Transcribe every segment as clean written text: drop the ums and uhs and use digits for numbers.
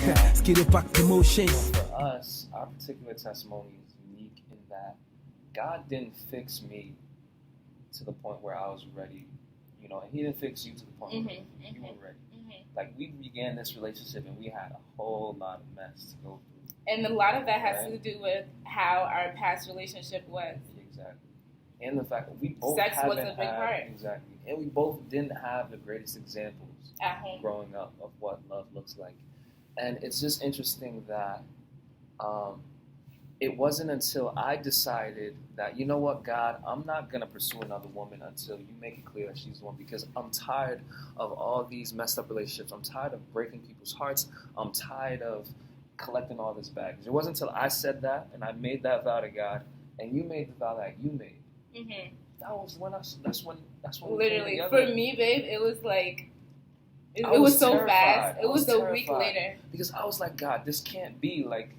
Ce qui est pas promotion. For us, our particular testimony is unique in that God didn't fix me to the point where I was ready, you know, and He didn't fix you to the point where you were ready. Like, we began this relationship and we had a whole lot of mess to go through. And a lot of that has to do with how our past relationship was. Exactly. And the fact that we both sex was haven't a big had, part. Exactly. And we both didn't have the greatest examples at home growing up of what love looks like. And it's just interesting that it wasn't until I decided that, you know what, God, I'm not going to pursue another woman until you make it clear that she's the one, because I'm tired of all these messed up relationships. I'm tired of breaking people's hearts. I'm tired of collecting all this baggage. It wasn't until I said that and I made that vow to God and you made the vow that you made. That was when that's when literally, for me, babe, it was like, it was so terrified. fast. It was a terrified week later. Because I was like, God, this can't be. Like,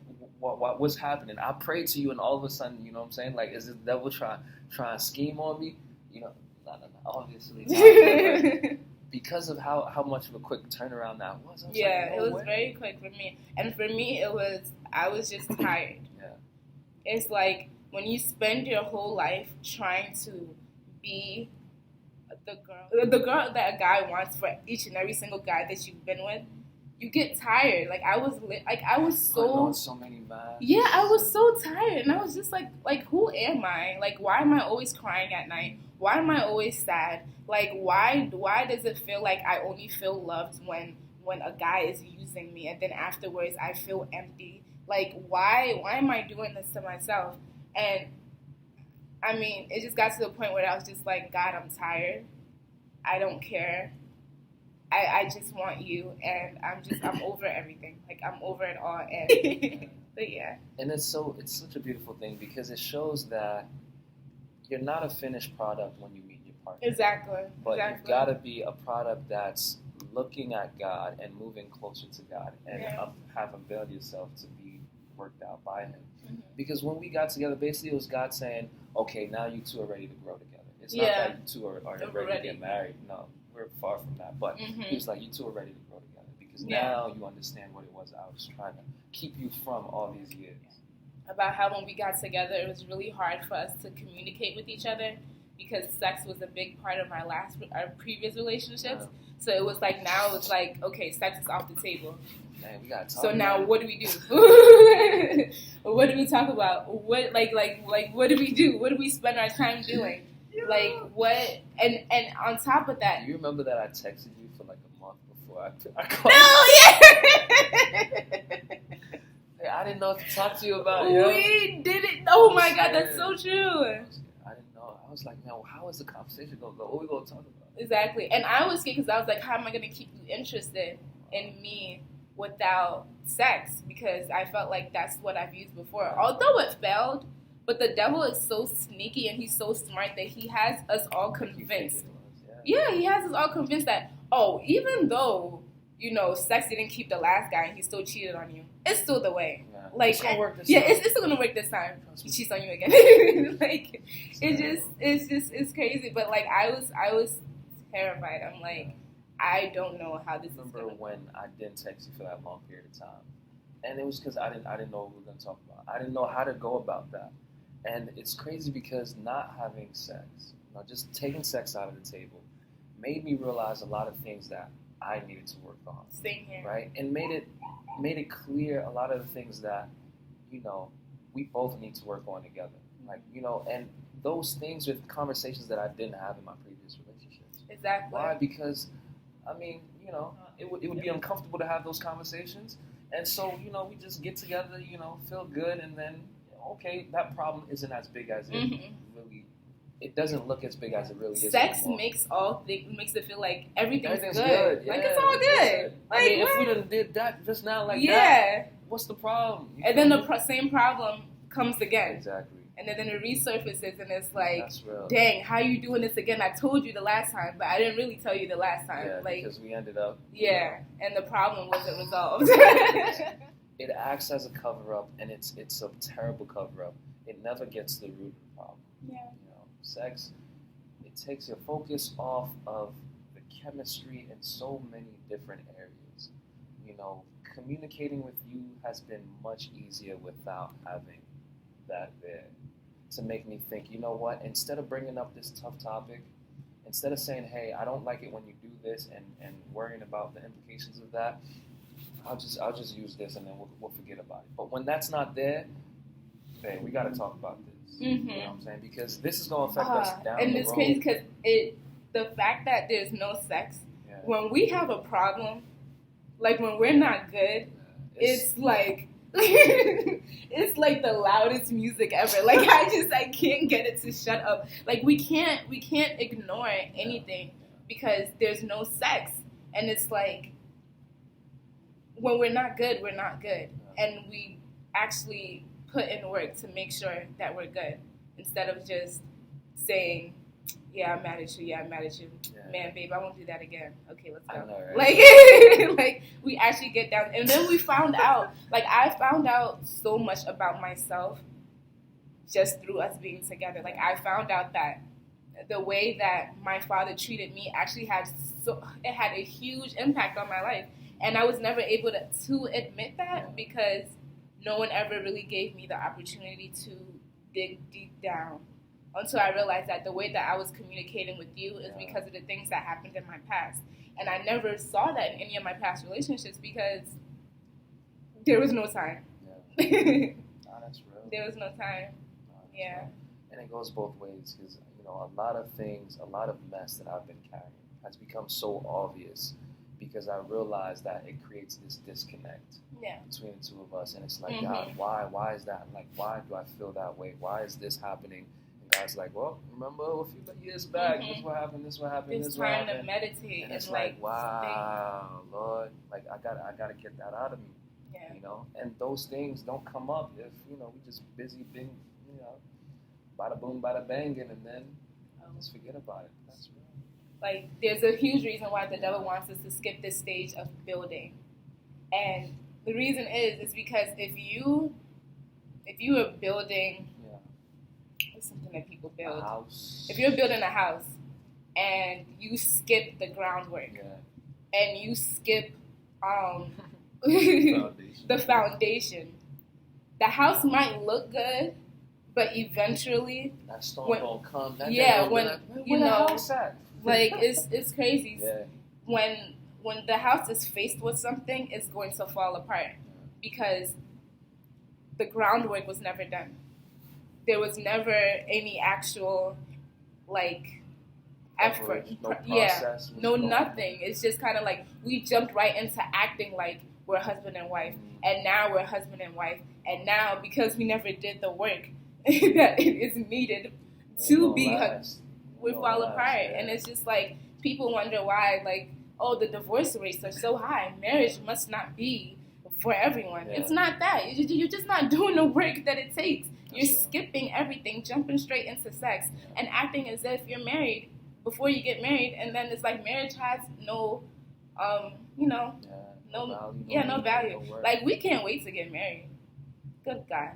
what's happening? I prayed to you, and all of a sudden, you know what I'm saying? Like, is the devil trying to scheme on me? You know, no, obviously not. Because of how much of a quick turnaround that was. I was yeah, like, no it was way. very quick for me. And for me, I was just tired. Yeah. It's like when you spend your whole life trying to be the girl that a guy wants for each and every single guy that you've been with, you get tired. Like I was so many masks. Yeah, I was so tired, and I was just like who am I? Like, why am I always crying at night? Why am I always sad? Like, why does it feel like I only feel loved when a guy is using me, and then afterwards I feel empty? Like, why am I doing this to myself? And I mean, it just got to the point where I was just like, God, I'm tired. I don't care. I just want you, and I'm over everything. Like, I'm over it all, and but yeah. And it's such a beautiful thing because it shows that you're not a finished product when you meet your partner. Exactly. But you've got to be a product that's looking at God and moving closer to God, and have availed yourself to be worked out by Him. Because when we got together, basically it was God saying, okay, now you two are ready to grow together. It's not that you two are ready to get married. No, we're far from that. But He was like, you two are ready to grow together. Because now you understand what it was I was trying to keep you from all these years. About how when we got together, it was really hard for us to communicate with each other because sex was a big part of our previous relationships. So it was like, now it's like, okay, sex is off the table. Man, we gotta talk. So now, what do we do? What do we talk about? What like what do we do? What do we spend our time doing? Like what? And on top of that, do you remember that I texted you for like a month before I called? Hey, I didn't know what to talk to you about. We didn't. Oh my God, that's so true. I didn't know. I was like, man, how is the conversation gonna go? What are we gonna talk about? Exactly. And I was scared because I was like, how am I gonna keep you interested in me without sex? Because I felt like that's what I've used before. Although it failed, but the devil is so sneaky and he's so smart that he has us all convinced. Yeah, he has us all convinced that, oh, even though, you know, sex didn't keep the last guy and he still cheated on you, it's still the way. Yeah. Like, it's gonna work this time. It's still gonna work this time. He cheats on you again. Like, it's crazy. But like, I was terrified. I'm like, I don't know how this is going to remember when I didn't text you for that long period of time, and it was because I didn't know what we were going to talk about. I didn't know how to go about that, and it's crazy because not having sex, you know, just taking sex out of the table, made me realize a lot of things that I needed to work on. Same here. Right, and made it clear a lot of the things that, you know, we both need to work on together. Like, you know, and those things with conversations that I didn't have in my previous relationships. Exactly. Why? Because, I mean, you know, it would be uncomfortable to have those conversations. And so, you know, we just get together, you know, feel good, and then, okay, that problem isn't as big as it really, it doesn't look as big as it really is. Sex anymore. makes it feel like everything's good. Yeah, like, it's all good. Like, I mean, what? if we done did that just now like that, what's the problem? And then the same problem comes again. Exactly. And then it resurfaces, and it's like, that's real. Dang, how you doing this again? I told you the last time, but I didn't really tell you the last time. Yeah, like, because we ended up. Yeah, and the problem wasn't resolved. It acts as a cover-up, and it's a terrible cover-up. It never gets to the root of the problem. Yeah. You know, sex, it takes your focus off of the chemistry in so many different areas. communicating with you has been much easier without having that there to make me think, you know what, instead of bringing up this tough topic, instead of saying, hey, I don't like it when you do this and worrying about the implications of that, I'll just use this and then we'll forget about it. But when that's not there, hey, we got to talk about this. Mm-hmm. You know what I'm saying? Because this is going to affect us down the road. And it's crazy because the fact that there's no sex, when we have a problem, like when we're not good, it's like it's like the loudest music ever. Like I can't get it to shut up. Like we can't ignore anything because there's no sex, and it's like when we're not good, we're not good, and we actually put in work to make sure that we're good instead of just saying, yeah, I'm mad at you. Yeah, I'm mad at you. Yeah. Man, babe, I won't do that again. Okay, let's go. I know, right? Like we actually get down. And then we found out, like I found out so much about myself just through us being together. Like I found out that the way that my father treated me actually had a huge impact on my life. And I was never able to admit that because no one ever really gave me the opportunity to dig deep down. Until I realized that the way that I was communicating with you is because of the things that happened in my past. And I never saw that in any of my past relationships because there was no time. Yeah. That's real. There was no time. Yeah. Real. And it goes both ways because, a lot of things, a lot of mess that I've been carrying has become so obvious because I realized that it creates this disconnect between the two of us. And it's like, God, why is that? Like, why do I feel that way? Why is this happening? God's like, well, remember a few years back, this what happened, this what happened, it's this what happened. It's time to meditate. And it's like, wow, Lord, like I gotta get that out of me. Yeah. And those things don't come up if, we just busy being, bada boom, bada banging, and then just forget about it. That's real. Like, there's a huge reason why the devil wants us to skip this stage of building. And the reason is because if you are building something that people build. If you're building a house and you skip the groundwork and you skip the foundation, the house might look good, but eventually that storm gonna come. That house at? Like it's crazy. Yeah. When the house is faced with something, it's going to fall apart because the groundwork was never done. There was never any actual, effort. No process. Nothing. It's just kind of like we jumped right into acting like we're husband and wife. And now we're husband and wife. And now, because we never did the work that is needed to be, we fall apart. Yeah. And it's just like, people wonder why, the divorce rates are so high. Marriage must not be for everyone. Yeah. It's not that. You're just not doing the work that it takes. You're skipping everything, jumping straight into sex, and acting as if you're married before you get married, and then it's like marriage has no value. Like, we can't wait to get married. Good God.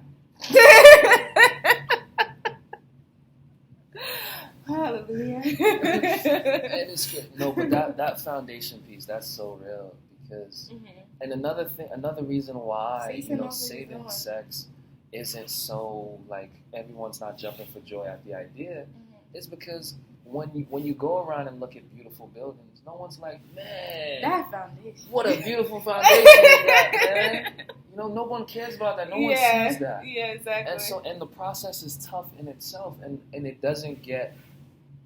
Hallelujah. And it's good. No, but that foundation piece, that's so real because, and another reason why saving sex isn't so everyone's not jumping for joy at the idea is because when you go around and look at beautiful buildings, no one's like, man, that foundation. What a beautiful foundation is that, man. No one cares about that. No one sees that. Yeah, exactly. And the process is tough in itself, and it doesn't get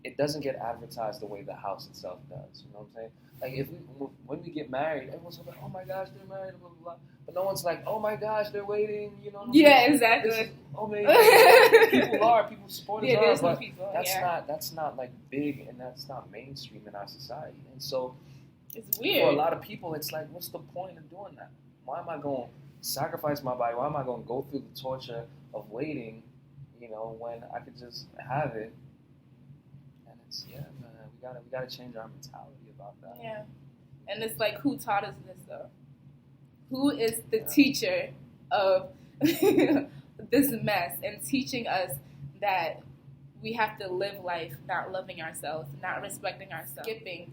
advertised the way the house itself does. You know what I'm saying? Like when we get married, everyone's like, oh my gosh, they're married, blah blah blah. But no one's like, oh my gosh, they're waiting. You know what I'm saying? Exactly. People supporters are, but people, that's not big, and that's not mainstream in our society. And so it's weird. For a lot of people, it's like, what's the point of doing that? Why am I going to sacrifice my body? Why am I going to go through the torture of waiting? When I could just have it. And it's man, we gotta change our mentality about that. Yeah, and it's like, who taught us this though? Who is the teacher of this mess and teaching us that we have to live life not loving ourselves, not respecting ourselves, skipping,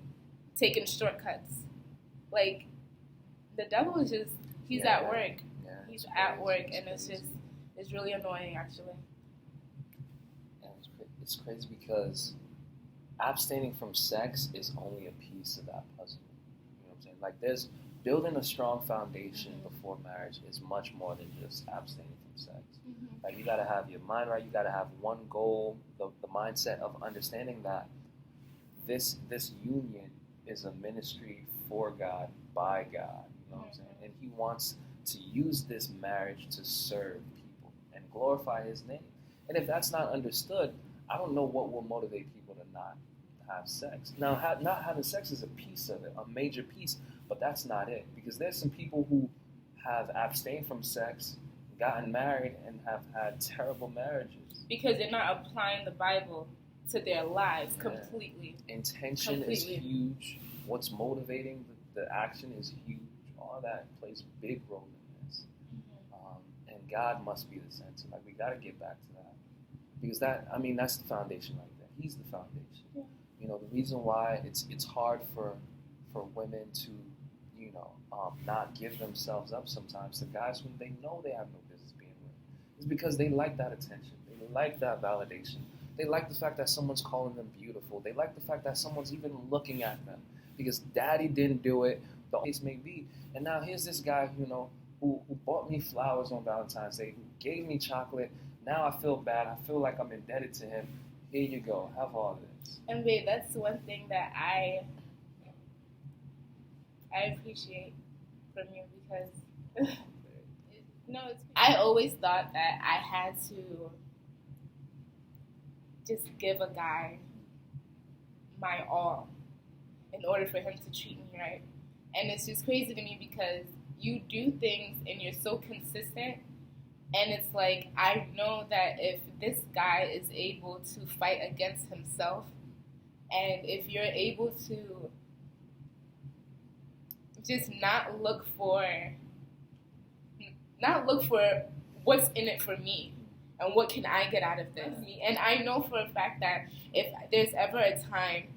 taking shortcuts? The devil is just, he's Yeah. at work. Yeah, He's it's at crazy. work, and It's it's crazy. really annoying, actually. Yeah, it's crazy because abstaining from sex is only a piece of that puzzle. You know what I'm saying? Like, there's building a strong foundation before marriage is much more than just abstaining from sex. Like, you gotta have your mind right. You gotta have one goal, the mindset of understanding that this union is a ministry for God, by God. You know what I'm saying? And He wants to use this marriage to serve people and glorify His name. And if that's not understood, I don't know what will motivate people to not have sex. Now, not having sex is a piece of it, a major piece, but that's not it. Because there's some people who have abstained from sex, gotten married, and have had terrible marriages. Because they're not applying the Bible to their lives Yeah. completely. Intention is huge. What's motivating the action is huge. All that plays a big role in this. And God must be the center. Like, we got to get back to that. Because that's the foundation right there. He's the foundation. Yeah. You know, the reason why it's hard for women to, not give themselves up sometimes to guys who they know they have no business being with, is because they like that attention. They like that validation. They like the fact that someone's calling them beautiful. They like the fact that someone's even looking at them because daddy didn't do it, the case may be. And now here's this guy, who bought me flowers on Valentine's Day, who gave me chocolate. Now I feel bad. I feel like I'm indebted to him. Here you go. Have all this. And babe, that's one thing that I appreciate from you because I always thought that I had to just give a guy my all in order for him to treat me right. And it's just crazy to me because you do things and you're so consistent, and it's like, I know that if this guy is able to fight against himself, and if you're able to just not look for what's in it for me and what can I get out of this. And I know for a fact that if there's ever a time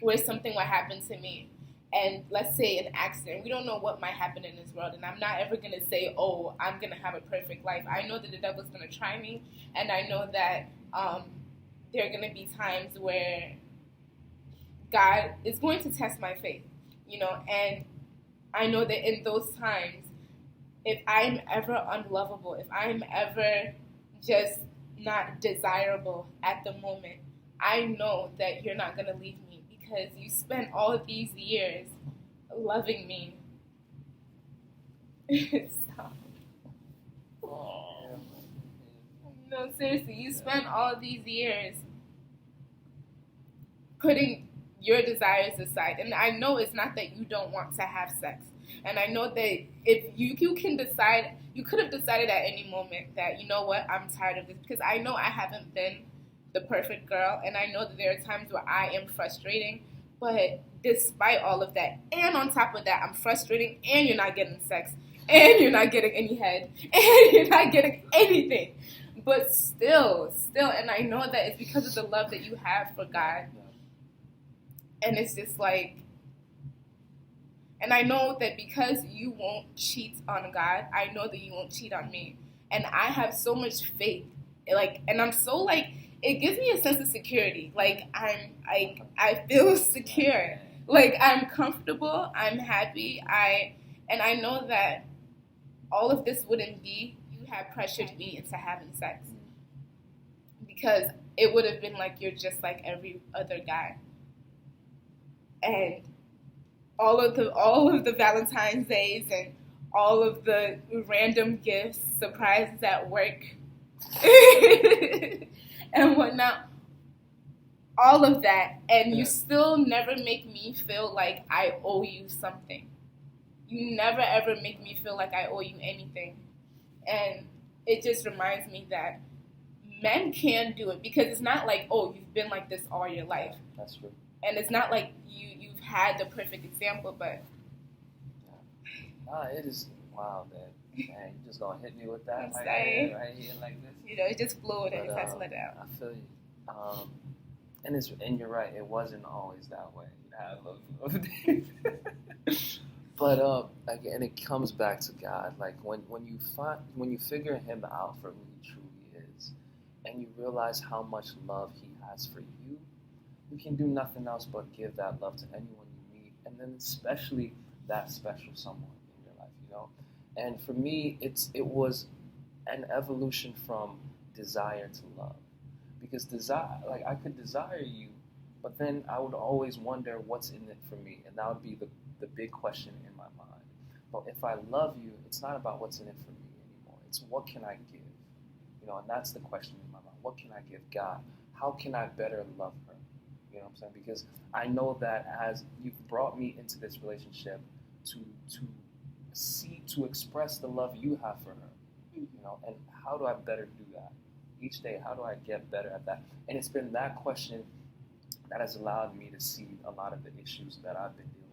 where something will happen to me, and let's say an accident, we don't know what might happen in this world, and I'm not ever going to say, oh, I'm going to have a perfect life. I know that the devil's going to try me, and I know that there are going to be times where God is going to test my faith, and I know that in those times, if I'm ever unlovable, if I'm ever just not desirable at the moment, I know that you're not going to leave me because you spent all of these years loving me. Stop. No, seriously, you spent all these years putting your desires aside. And I know it's not that you don't want to have sex. And I know that if you can decide, you could have decided at any moment that, you know what, I'm tired of this. Because I know I haven't been the perfect girl. And I know that there are times where I am frustrating. But despite all of that, and on top of that, I'm frustrating, and you're not getting sex, and you're not getting any head, and you're not getting anything. But still, and I know that it's because of the love that you have for God. And it's just like, and I know that because you won't cheat on God, I know that you won't cheat on me. And I have so much faith, and I'm so it gives me a sense of security. I feel secure. I'm comfortable, I'm happy, and I know that all of this wouldn't be, you had pressured me into having sex. Because it would have been like you're just like every other guy. And all of the Valentine's Days and all of the random gifts, surprises at work, and whatnot, all of that, and you still never make me feel like I owe you something. You never ever make me feel like I owe you anything. And it just reminds me that men can do it, because it's not like, oh, you've been like this all your life. That's true. And it's not like you've had the perfect example, but it is wow, man. Man, you just gonna hit me with that I'm right sorry. here like this. It just flowed and it had to let out. I feel you. And you're right. It wasn't always that way. You had a little But again, it comes back to God. Like when you figure Him out for who He truly is, and you realize how much love He has for you, you can do nothing else but give that love to anyone you meet, and then especially that special someone in your life. You know, and for me, it was an evolution from desire to love, because desire, like I could desire you, but then I would always wonder what's in it for me, and that would be the big question in my mind. But if I love you, it's not about what's in it for me anymore. It's what can I give? You know, and that's the question in my mind. What can I give God? How can I better love her? You know what I'm saying? Because I know that as you've brought me into this relationship to express the love you have for her, you know, and how do I better do that? Each day, how do I get better at that? And it's been that question that has allowed me to see a lot of the issues that I've been dealing with.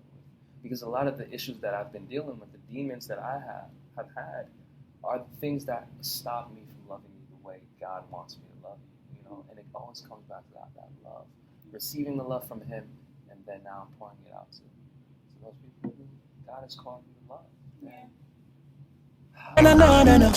Because a lot of the issues that I've been dealing with, the demons that I have had, are the things that stop me from loving you the way God wants me to love you, you know? And it always comes back to that love. Receiving the love from Him, and then now I'm pouring it out to those people who God has called me to love. Yeah. Na, na, na, na.